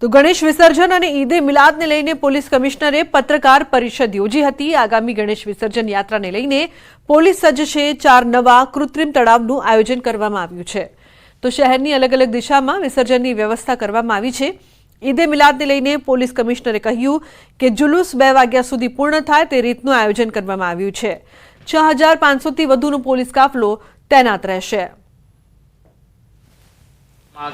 તો ગણેશ વિસર્જન અને ઈદે મિલાદને લઈને પોલીસ કમિશનરે પત્રકાર પરિષદ યોજી હતી। આગામી ગણેશ વિસર્જન યાત્રાને લઈને પોલીસ સજ્જ છે। 4 નવા કૃત્રિમ તળાવનું આયોજન કરવામાં આવ્યું છે। તો શહેરની અલગ અલગ દિશામાં વિસર્જનની વ્યવસ્થા કરવામાં આવી છે। ઈદે મિલાદને લઈને પોલીસ કમિશનરે કહ્યું કે જુલુસ 2 વાગ્યા સુધી પૂર્ણ થાય તે રીતનું આયોજન કરવામાં આવ્યું છે। 6500થી વધુનો પોલીસ કાફલો તૈનાત રહેશે।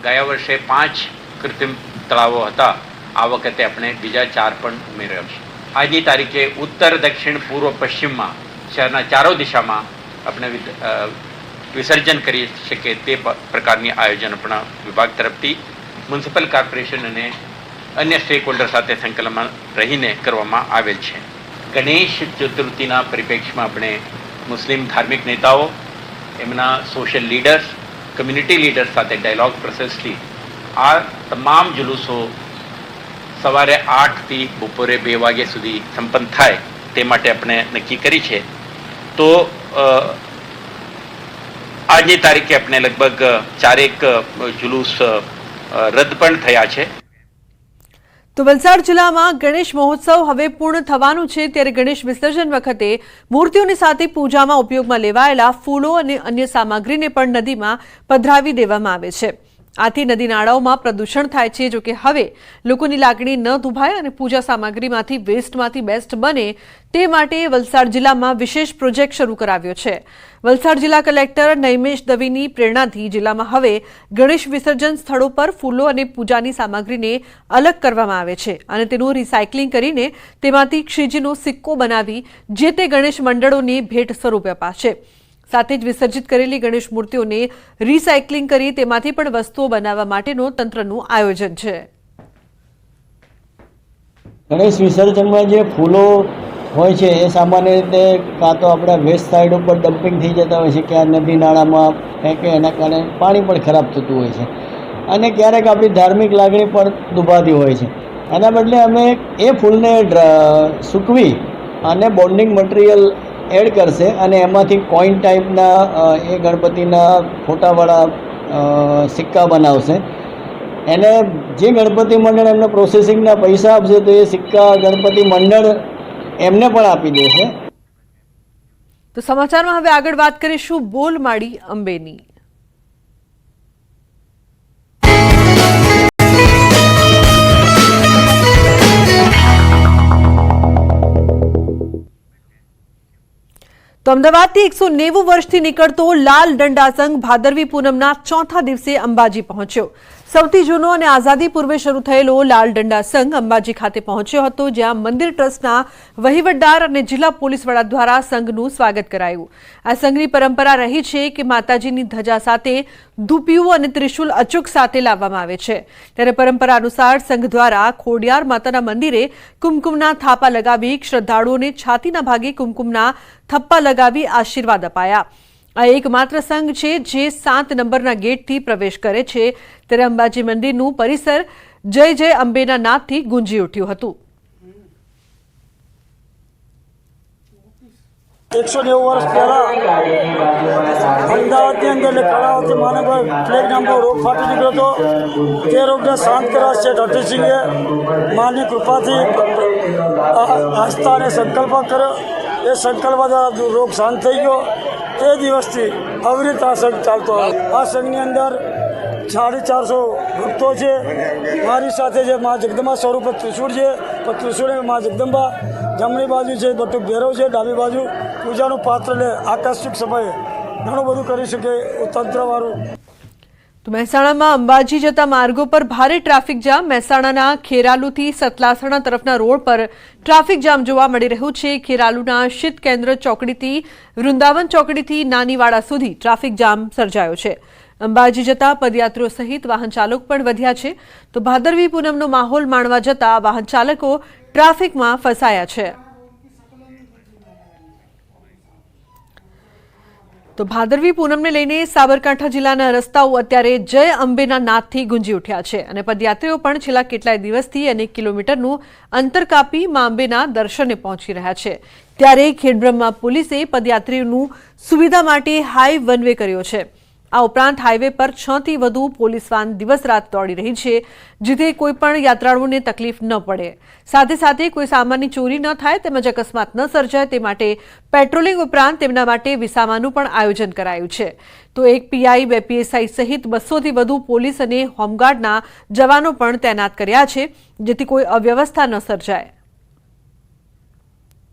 ગયા વર્ષે 5 કૃત્રિમ તળાવો હતા। આ વખતે આપણે બીજા 4 પણ ઉમેર્યા છે। આજની તારીખે ઉત્તર, દક્ષિણ, પૂર્વ, પશ્ચિમમાં શહેરના ચારો દિશામાં આપણે વિસર્જન કરી શકીએ તે પ્રકારની આયોજન આપણા વિભાગ તરફથી મ્યુનિસિપલ કોર્પોરેશન અને અન્ય સ્ટેક હોલ્ડર સાથે સંકલનમાં રહીને કરવામાં આવેલ છે। ગણેશ ચતુર્થીના પરિપ્રેક્ષમાં આપણે મુસ્લિમ ધાર્મિક નેતાઓ, એમના સોશિયલ લીડર્સ, કમ્યુનિટી લીડર્સ સાથે ડાયલોગ પ્રોસેસથી આ તમામ જુલુસો સવારે 8 થી બપોરે 2 વાગ્યા સુધી સંપન્ન થાય તે માટે આપણે નક્કી કરી છે। તો આજની તારીખે આપણે લગભગ 4 જુલુસ રદ પણ થયા છે। તો વલસાડ જિલ્લામાં ગણેશ મહોત્સવ હવે પૂર્ણ થવાનું છે, ત્યારે ગણેશ વિસર્જન વખતે મૂર્તિઓની સાથે પૂજામાં ઉપયોગમાં લેવાયેલા ફૂલો અને અન્ય સામગ્રીને પણ નદીમાં પધરાવી દેવામાં આવે છે। આથી નદી નાળાઓમાં પ્રદૂષણ થાય છે। જોકે હવે લોકોની લાગણી ન દુભાય અને પૂજા સામગ્રીમાંથી વેસ્ટમાંથી બેસ્ટ બને તે માટે વલસાડ જિલ્લામાં વિશેષ પ્રોજેક્ટ શરૂ કરાવ્યો છે। વલસાડ જિલ્લા કલેક્ટર નૈમેશ દવેની પ્રેરણાથી જિલ્લામાં હવે ગણેશ વિસર્જન સ્થળો પર ફૂલો અને પૂજાની સામગ્રીને અલગ કરવામાં આવે છે અને તેનું રિસાયકલિંગ કરીને તેમાંથી ક્ષિતિજનો સિક્કો બનાવી જે તે ગણેશ મંડળોને ભેટ સ્વરૂપે અપાશે। સાથે જ વિસર્જિત કરેલી ગણેશ મૂર્તિઓને રિસાયકલિંગ કરી તેમાંથી પણ વસ્તુઓ બનાવવા માટેનો તંત્રનું આયોજન છે। ગણેશ વિસર્જનમાં જે ફૂલો હોય છે એ સામાન્ય રીતે કાં તો આપણા વેસ્ટ સાઈડ ઉપર ડમ્પિંગ થઈ જતા હોય છે, ક્યાં નદી નાળામાં ફેંકે એના કારણે પાણી પણ ખરાબ થતું હોય છે અને ક્યારેક આપણી ધાર્મિક લાગણી પણ દુભાતી હોય છે। એના બદલે અમે એ ફૂલને સૂકવી અને બોન્ડિંગ મટીરિયલ એડ કરશે અને એમાંથી કોઈન ટાઈપના એ ગણપતિના ફોટાવાળા સિક્કા બનાવશે। એને જે ગણપતિ મંડળ એમને પ્રોસેસિંગના પૈસા આપશે તો એ સિક્કા ગણપતિ મંડળ એમને પણ આપી દેશે। તો સમાચારમાં હવે આગળ વાત કરીશું બોલમાળી અંબેની। તો અમદાવાદથી 190 વર્ષથી નીકળતો લાલ દંડા સંઘ ભાદરવી પૂનમના 4થા દિવસે અંબાજી પહોંચ્યો। સૌથી જૂનો અને આઝાદી પૂર્વે શરૂ થયેલો લાલ દંડા સંઘ અંબાજી ખાતે પહોંચ્યો હતો, જ્યાં મંદિર ટ્રસ્ટના વહીવટદાર અને જિલ્લા પોલીસ વડા દ્વારા સંઘનું સ્વાગત કરાયું। આ સંઘની પરંપરા રહી છે કે માતાજીની ધજા સાથે ધૂપિયું અને ત્રિશુલ અચૂક સાથે લાવવામાં આવે છે। ત્યારે પરંપરા અનુસાર સંઘ દ્વારા ખોડિયાર માતાના મંદિરે કુમકુમના થાપા લગાવી શ્રદ્ધાળુઓને છાતીના ભાગે કુમકુમના થપ્પા લગાવી આશીર્વાદ અપાયા। આ એકમાત્ર સંઘ છે જે 7 નંબરના ગેટથી પ્રવેશ કરે છે। ત્યારે અંબાજી મંદિરનું પરિસર જય જય અંબેના નાદથી ગુંજી ઉઠ્યું હતું। 190 વર્ષ પહેલા અમદાવાદની અંદર કળાવતી માનવ પ્લેગ નામનો રોગ ફાટી નીકળ્યો હતો। તે રોગને શાંત કરવા શેઠ હરસિંહે માની કૃપાથી આસ્થા અને સંકલ્પ કર્યો। એ સંકલ્પ દ્વારા રોગ શાંત થઈ ગયો। તે દિવસથી અવિરત આ સંઘ ચાલતો હોય। આ સંઘની અંદર 450 ભક્તો છે। મારી સાથે જે મા જગદંબા સ્વરૂપે ત્રિશુળ છે, પણ ત્રિશુળ મા જગદંબા જમણી બાજુ છે, બટુક ભેરવ છે, ડાબી બાજુ પૂજાનું પાત્ર લે આકસ્મિક સમયે ઘણું બધું કરી શકે તંત્રવાળું। તો મહેસાણામાં અંબાજી જતા માર્ગો પર ભારે ટ્રાફિક જામ। મહેસાણાના ખેરાલુથી સતલાસણા તરફના રોડ પર ટ્રાફિક જામ જોવા મળી રહ્યું છે। ખેરાલુના શીત કેન્દ્ર ચોકડીથી વૃંદાવન ચોકડીથી નાનીવાડા સુધી ટ્રાફિક જામ સર્જાયો છે। અંબાજી જતા પદયાત્રીઓ સહિત વાહન ચાલકો પણ વધ્યા છે। તો ભાદરવી પૂનમનો માહોલ માણવા જતા વાહન ચાલકો ટ્રાફિકમાં ફસાયા છે। તો ભાદરવી પૂનમને લઈને સાબરકાંઠા જિલ્લાના રસ્તાઓ અત્યારે જય અંબેના નાદથી ગુંજી ઉઠ્યા છે અને પદયાત્રીઓ પણ છેલ્લા કેટલાય દિવસથી અનેક કિલોમીટરનું અંતર કાપી મા અંબેના દર્શને પહોંચી રહ્યા છે। ત્યારે ખેડબ્રહ્મા પોલીસે પદયાત્રીઓનું સુવિધા માટે હાઈ વન વે કર્યો છે। આ ઉપરાંત હાઈવે પર 6 થી વધુ પોલીસ વાન દિવસ રાત દોડી રહી છે, જેથી કોઈપણ યાત્રાળુઓને તકલીફ ન પડે. સાથે સાથે કોઈ સામાનની ચોરી ન થાય તેમજ અકસ્માત ન સર્જાય તે માટે પેટ્રોલિંગ ઉપરાંત તેમના માટે વિસામાનું પણ આયોજન કરાયું છે. તો એક પીઆઈ, 2 પીએસઆઈ સહિત 200 થી વધુ પોલીસ અને હોમગાર્ડના જવાનો પણ તૈનાત કર્યા છે, જેથી કોઈ અવ્યવસ્થા ન સર્જાય.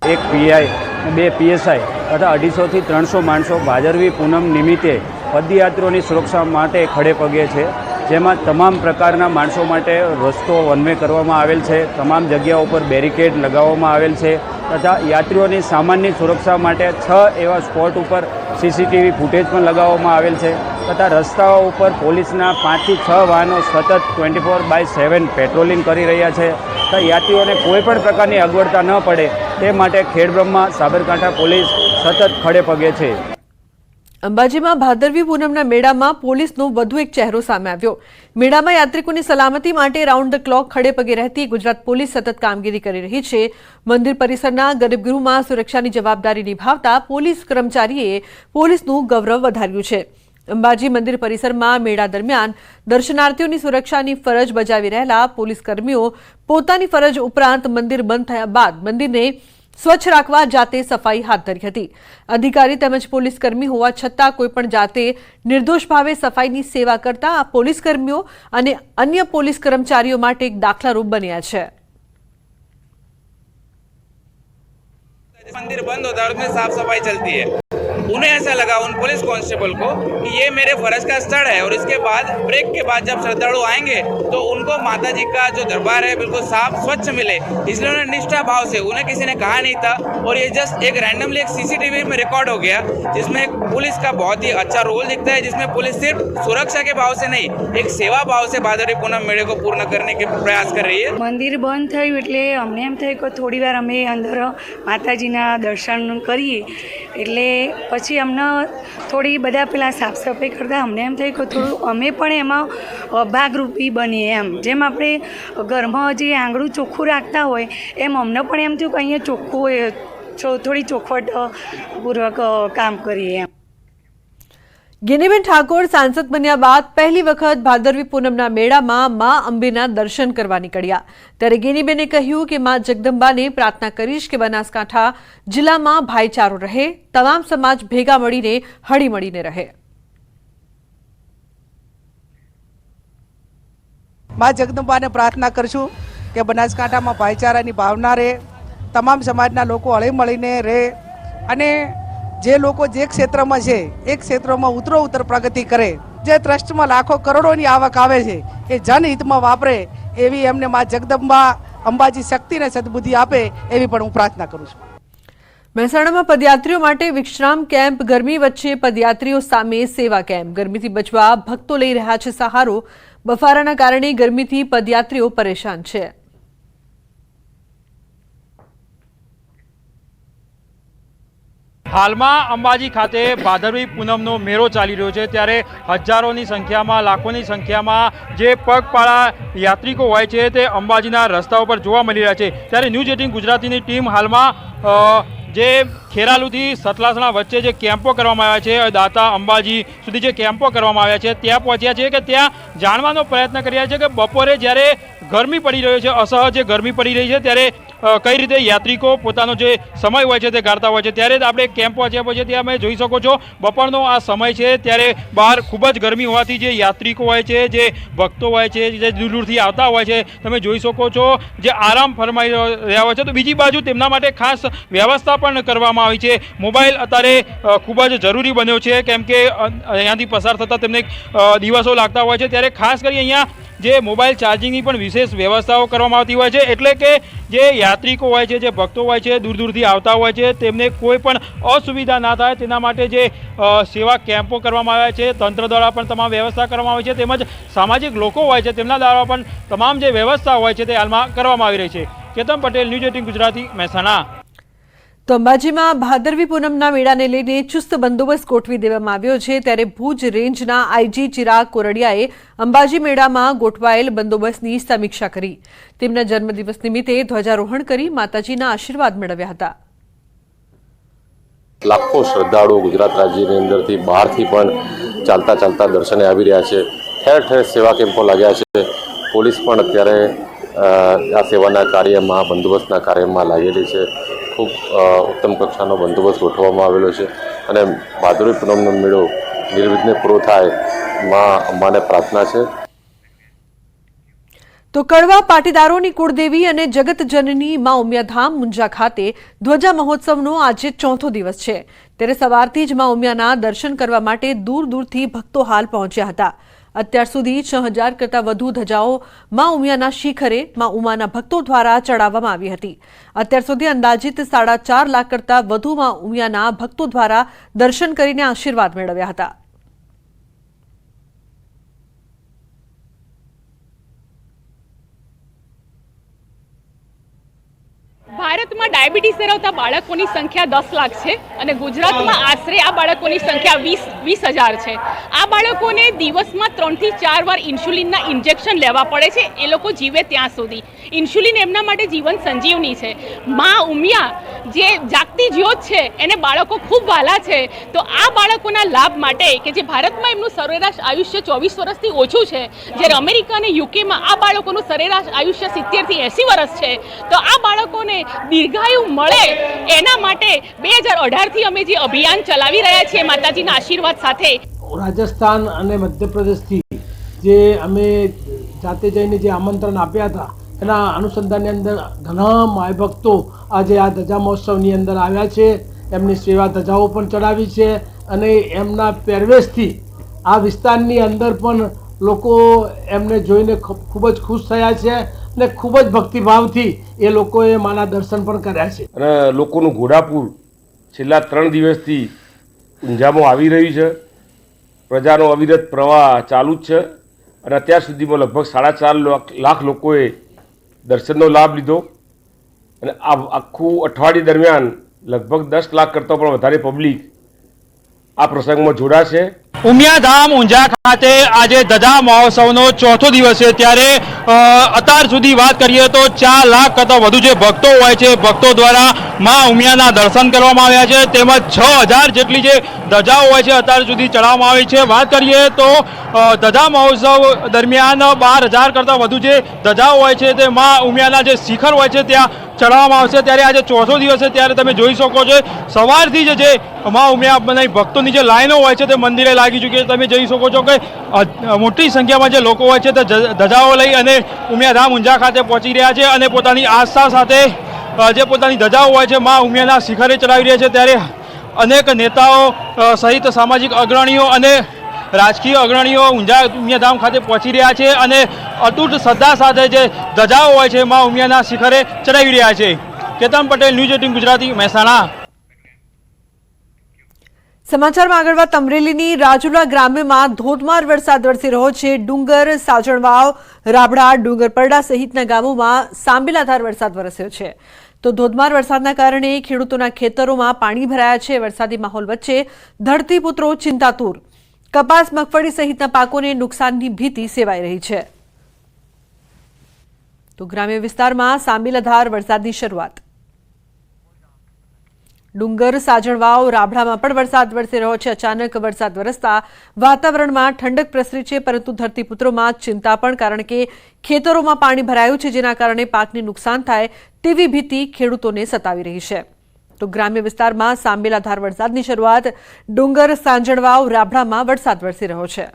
એક પીઆઈ, 2 પીએસઆઈ તથા 250 થી 300 માણસો ભાદરવી પૂનમ નિમિત્તે પદયાત્રીઓની સુરક્ષા માટે ખડે પગે છે, જેમાં તમામ પ્રકારના માણસો માટે રસ્તો વન વે કરવામાં આવેલ છે, તમામ જગ્યાઓ પર બેરિકેડ લગાવવામાં આવેલ છે તથા યાત્રીઓની સામાનની સુરક્ષા માટે 6 એવા સ્પોટ ઉપર સીસીટીવી ફૂટેજ પણ લગાવવામાં આવેલ છે તથા રસ્તાઓ ઉપર પોલીસના 5 થી 6 વાહનો સતત 24/7 પેટ્રોલિંગ કરી રહ્યા છે તથા યાત્રીઓને કોઈ પણ પ્રકારની અગવડતા ન પડે તે માટે ખેડબ્રહ્મા સાબરકાંઠા પોલીસ સતત ખડે પગે છે. અંબાજીમાં ભાદરવી પૂનમના મેળામાં પોલીસનો વધુ એક ચહેરો સામે આવ્યો. મેળામાં યાત્રિકોની સલામતી માટે રાઉન્ડ ધ ક્લોક ખડે પગે રહેતી ગુજરાત પોલીસ સતત કામગીરી કરી રહી છે. મંદિર પરિસરના ગર્ભગૃહમાં સુરક્ષાની જવાબદારી નિભાવતા પોલીસ કર્મચારીએ પોલીસનું ગૌરવ વધાર્યું છે. અંબાજી મંદિર પરિસરમાં મેળા દરમિયાન દર્શનાર્થીઓની સુરક્ષાની ફરજ બજાવી રહેલા પોલીસ કર્મીઓ પોતાની ફરજ ઉપરાંત મંદિર બંધ થયા બાદ મંદિરને સ્વચ્છ રાખવા જાતે સફાઈ હાથ ધરી હતી. અધિકારી તેમજ પોલીસ કર્મી હોવા છતાં કોઈપણ જાતે નિર્દોષ ભાવે સફાઈની સેવા કરતા આ પોલીસ કર્મીઓ અને અન્ય પોલીસ કર્મચારીઓ માટે એક દાખલારૂપ બન્યા છે. मंदिर बंद होता है और उसमें साफ सफाई चलती है. उन्हें ऐसा लगा उन पुलिस कांस्टेबल को कि ये मेरे फर्ज का स्थल है और इसके बाद ब्रेक के बाद जब श्रद्धालु आएंगे तो उनको माता जी का जो दरबार है बिल्कुल साफ स्वच्छ मिले, इसलिए उन्होंने निष्ठा भाव से, उन्हें किसी ने कहा नहीं था और ये जस्ट एक रैंडमली एक सीसीटीवी में रिकॉर्ड हो गया जिसमें पुलिस का बहुत ही अच्छा रोल दिखता है, जिसमें पुलिस सिर्फ सुरक्षा के भाव से नहीं एक सेवा भाव से भादरवी पूनम मेले को पूर्ण करने के प्रयास कर रही है. મંદિર બંધ થયું એટલે અમને એમ થયું કે થોડી વાર અમે અંદર માતાજીના દર્શન કરીએ, એટલે પછી અમને થોડી બધા પેલા સાફ સફાઈ કરતાં અમને એમ થયું કે થોડું અમે પણ એમાં ભાગરૂપી બનીએ. એમ જેમ આપણે ઘરમાં જે આંગળું ચોખ્ખું રાખતા હોય એમ અમને પણ એમ થયું કે અહીંયા ચોખ્ખું હોય, થોડી ચોખવટપૂર્વક કામ કરીએ એમ. ગેનીબેન ઠાકોર સાંસદ બન્યા બાદ પહેલી વખત ભાદરવી પૂનમના મેળામાં મા અંબેના દર્શન કરવા નીકળ્યા. ત્યારે ગેનીબેને કહ્યું કે મા જગદંબાને પ્રાર્થના કરીશ કે બનાસકાંઠા જિલ્લામાં ભાઈચારો રહે, તમામ સમાજ ભેગા મળીને હળીમળીને રહે. મા જગદંબાને પ્રાર્થના કરશું કે બનાસકાંઠામાં ભાઈચારાની ભાવના રહે, તમામ સમાજના લોકો હળીમળીને રહે અને જે લોકો જે ક્ષેત્રમાં છે એ ક્ષેત્રમાં ઉત્તરોત્તર પ્રગતિ કરે. જે ટ્રસ્ટમાં લાખો કરોડોની આવક આવે છે એ જનહિતમાં વાપરે એવી એમને મા જગદંબા અંબાજી શક્તિને સદબુદ્ધિ આપે એવી પણ હું પ્રાર્થના કરું છું. મહેસાણામાં પદયાત્રીઓ માટે વિશ્રામ કેમ્પ, ગરમી વચ્ચે પદયાત્રીઓ સામે સેવા કેમ્પ. ગરમીથી બચવા ભક્તો લઈ રહ્યા છે સહારો. બફારાના કારણે ગરમીથી પદયાત્રીઓ પરેશાન છે. હાલમાં અંબાજી ખાતે ભાદરવી પૂનમનો મેળો ચાલી રહ્યો છે, ત્યારે હજારોની સંખ્યામાં, લાખોની સંખ્યામાં જે પગપાળા યાત્રિકો હોય છે તે અંબાજીના રસ્તાઓ પર જોવા મળી રહ્યા છે. ત્યારે ન્યૂઝ 18 ગુજરાતીની ટીમ હાલમાં જે ખેરાલુથી સતલાસણા વચ્ચે જે કેમ્પો કરવામાં આવ્યા છે, દાતા અંબાજી સુધી જે કેમ્પો કરવામાં આવ્યા છે ત્યાં પહોંચ્યા છે કે ત્યાં જાણવાનો પ્રયત્ન કર્યા છે કે બપોરે જ્યારે ગરમી પડી રહ્યો છે, અસહ્ય ગરમી પડી રહી છે, ત્યારે કઈ રીતે યાત્રિકો પોતાનો જે સમય હોય છે તે કાઢતા હોય છે. ત્યારે આપણે કેમ્પ પહોંચ્યા પછી ત્યાં તમે જોઈ શકો છો બપોરનો આ સમય છે, ત્યારે બહાર ખૂબ જ ગરમી હોવાથી જે યાત્રિકો હોય છે, જે ભક્તો હોય છે, જે દૂર દૂરથી આવતા હોય છે, તમે જોઈ શકો છો જે આરામ ફરમાઈ રહ્યા હોય છે. તો બીજી બાજુ તેમના માટે ખાસ વ્યવસ્થા પણ કરવામાં આવી છે. મોબાઈલ અત્યારે ખૂબ જ જરૂરી બન્યો છે, કેમ કે અહીંયાથી પસાર થતાં તેમને દિવસો લાગતા હોય છે. ત્યારે ખાસ કરી અહીંયા જે મોબાઈલ ચાર્જિંગની પણ વિશેષ વ્યવસ્થાઓ કરવામાં આવતી હોય છે, એટલે કે જે યાત્રિકો હોય છે, જે ભક્તો હોય છે, દૂર દૂરથી આવતા હોય છે, તેમને કોઈ પણ અસુવિધા ના થાય તેના માટે જે સેવા કેમ્પો કરવામાં આવ્યા છે, તંત્ર દ્વારા પણ તમામ વ્યવસ્થા કરવામાં આવી છે, તેમજ સામાજિક લોકો હોય છે તેમના દ્વારા પણ તમામ જે વ્યવસ્થા હોય છે તે હાલમાં કરવામાં આવી રહી છે. કેતન પટેલ, ન્યૂઝ 18 ગુજરાતી, મહેસાણા. તો અંબાજીમાં ભાદરવી પૂનમના મેળાને લઈને ચુસ્ત બંદોબસ્ત ગોઠવી દેવામાં આવ્યો છે. ત્યારે ભુજ રેન્જના આઈજી ચિરાગ કોરડિયાએ અંબાજી મેળામાં ગોઠવાયેલ બંદોબસ્તની સમીક્ષા કરી. તેમના જન્મદિવસ નિમિત્તે ધ્વજારોહણ કરી માતાજીના આશીર્વાદ મેળવ્યા હતા. લાખો શ્રદ્ધાળુઓ ગુજરાત રાજ્યની અંદરથી બહારથી પણ ચાલતા ચાલતા દર્શને આવી રહ્યા છે. ઠેર ઠેર સેવા કેમ્પો લાગ્યા છે. પોલીસ પણ અત્યારે આ સેવાના કાર્યમાં, બંદોબસ્તના કાર્યમાં લાગેલી છે. ખૂબ ઉત્તમ કક્ષાનો બંદોબસ્ત ગોઠવવામાં આવેલો છે અને ભાદરવી પૂનમનો મેળો નિર્વિઘ્ને પૂરો થાય, માં અંબાને પ્રાર્થના છે. તો કડવા પાટીદારોની કુળદેવી અને જગતજનની માં ઉમિયાધામ મુંજા ખાતે ધ્વજા મહોત્સવનો આજે ચોથો દિવસ છે. ત્યારે સવારથી જ માં ઉમિયાના દર્શન કરવા માટે દૂર દૂરથી ભક્તો હાલ પહોંચ્યા હતા. અત્યાર સુધી 6000 કરતાં વધુ ધજાઓ માં ઉમિયાના શિખરે માં ઉમાના ભક્તો દ્વારા ચડાવવામાં આવી હતી. અત્યાર સુધી અંદાજિત 4.5 લાખ કરતાં વધુ માં ઉમિયાના ભક્તો દ્વારા દર્શન કરીને આશીર્વાદ મેળવ્યા હતા. ભારતમાં ડાયાબિટીસ ધરાવતા બાળકોની સંખ્યા 10 લાખ છે અને ગુજરાતમાં આશરે આ બાળકોની સંખ્યા 20,000 છે. આ બાળકોને દિવસમાં 3 થી 4 વાર ઇન્સ્યુલિનના ઇન્જેક્શન લેવા પડે છે, એ લોકો જીવે ત્યાં સુધી. ઇન્સ્યુલિન એમના માટે જીવન સંજીવની છે. માં ઉમિયા જે જાગતી જ્યોત છે એને બાળકો ખૂબ વહાલા છે. તો આ બાળકોના લાભ માટે કે જે ભારતમાં એમનું સરેરાશ આયુષ્ય 24 વર્ષથી ઓછું છે, જ્યારે અમેરિકા અને યુકેમાં આ બાળકોનું સરેરાશ આયુષ્ય 70 થી 80 વર્ષ છે, તો આ બાળકોને દીર્ઘાયુ મળે એના માટે 2018થી અમે જે અભિયાન ચલાવી રહ્યા છીએ માતાજીના આશીર્વાદ સાથે. રાજસ્થાન અને મધ્યપ્રદેશથી જે અમે જાતે જઈને જે આમંત્રણ આપ્યા હતા એના અનુસંધાનની અંદર ઘણા માય ભક્તો આજે આ ધજા મહોત્સવની અંદર આવ્યા છે. એમની સેવા ધજાઓ પણ ચડાવી છે અને એમના પહેરવેશથી આ વિસ્તારની અંદર પણ લોકો એમને જોઈને ખૂબ જ ખુશ થયા છે અને ખૂબ જ ભક્તિભાવથી એ લોકોએ માના દર્શન પણ કર્યા છે. અને લોકોનું ઘોડાપુર છેલ્લા 3 દિવસથી ઊંઝામાં આવી રહ્યું છે. પ્રજાનો અવિરત પ્રવાહ ચાલુ જ છે અને અત્યાર સુધીમાં લગભગ 4.5 લાખ લોકોએ દર્શનનો લાભ લીધો અને આ આખું અઠવાડિયું દરમિયાન લગભગ 10 લાખ કરતાં પણ વધારે પબ્લિક આ પ્રસંગમાં જોડાશે. ઉમિયાધામ ઊંઝા ખાતે આજે ધજા મહોત્સવનો ચોથો દિવસ છે. ત્યારે અત્યાર સુધી વાત કરીએ તો 4 લાખ કરતાં વધુ જે ભક્તો હોય છે, ભક્તો દ્વારા માં ઉમિયાના દર્શન કરવામાં આવ્યા છે. તેમજ 6000 જેટલી જે ધજાઓ હોય છે અત્યાર સુધી ચડાવવામાં આવી છે. વાત કરીએ તો ધજા મહોત્સવ દરમિયાન 12000 કરતાં વધુ જે ધજાઓ હોય છે તે માં ઉમિયાના જે શિખર હોય છે ત્યાં ચડાવવામાં આવશે. ત્યારે આજે ચોથો દિવસ છે, ત્યારે તમે જોઈ શકો છો સવારથી જ જે માં ઉમિયા ભક્તોની જે લાઈનો હોય છે તે મંદિરે લાગી ચૂકી છે. તમે જોઈ શકો છો કે મોટી સંખ્યામાં જે લોકો હોય છે તે ધજાઓ લઈ અને ઉમિયાધામ ઊંઝા ખાતે પહોંચી રહ્યા છે અને પોતાની આસ્થા સાથે જે પોતાની ધજાઓ હોય છે માં ઉમિયાના શિખરે ચડાવી રહ્યા છે. ત્યારે અનેક નેતાઓ સહિત સામાજિક અગ્રણીઓ અને રાજકીય અગ્રણીઓ ઉમિયાધામ ખાતે પહોંચી રહ્યા છે અને અતૂટ શ્રદ્ધા સાથે જે ધજાઓ હોય છે માં ઉમિયાના શિખરે ચડાવી રહ્યા છે. કેતન પટેલ, ન્યૂઝ 18 ગુજરાતી, મહેસાણા. સમાચારમાં આગળ વાત અમરેલીની રાજુલા ગ્રામ્યમાં ધોધમાર વરસાદ વરસી રહ્યો છે. ડુંગર, સાજણવાવ, રાબડા, ડુંગરપરડા સહિતના ગામોમાં સાંબેલાધાર વરસાદ વરસ્યો છે. તો ધોધમાર વરસાદના કારણે ખેડૂતોના ખેતરોમાં પાણી ભરાયા છે. વરસાદી માહોલ વચ્ચે ધરતીપુત્રો ચિંતાતુર. કપાસ, મગફળી સહિતના પાકોને નુકસાનની ભીતિ સેવાઈ રહી છે. તો ગ્રામ્ય વિસ્તારમાં સાંબેલાધાર વરસાદની શરૂઆત. ડુંગર, સાજણવાવ, રાબડામાં પણ વરસાદ વરસી રહ્યો છે. અચાનક વરસાદ વરસતા વાતાવરણમાં ઠંડક પ્રસરી છે, પરંતુ ધરતીપુત્રોમાં ચિંતા પણ, કારણ કે ખેતરોમાં પાણી ભરાયું છે, જેના કારણે પાકને નુકસાન થાય તેવી ભીતિ ખેડૂતોને સતાવી રહી છે. તો ગ્રામ્ય વિસ્તારમાં સાંબેલાધાર વરસાદની શરૂઆત. ડુંગર, સાંજણવાવ, રાબડામાં વરસાદ વરસી રહ્યો છે.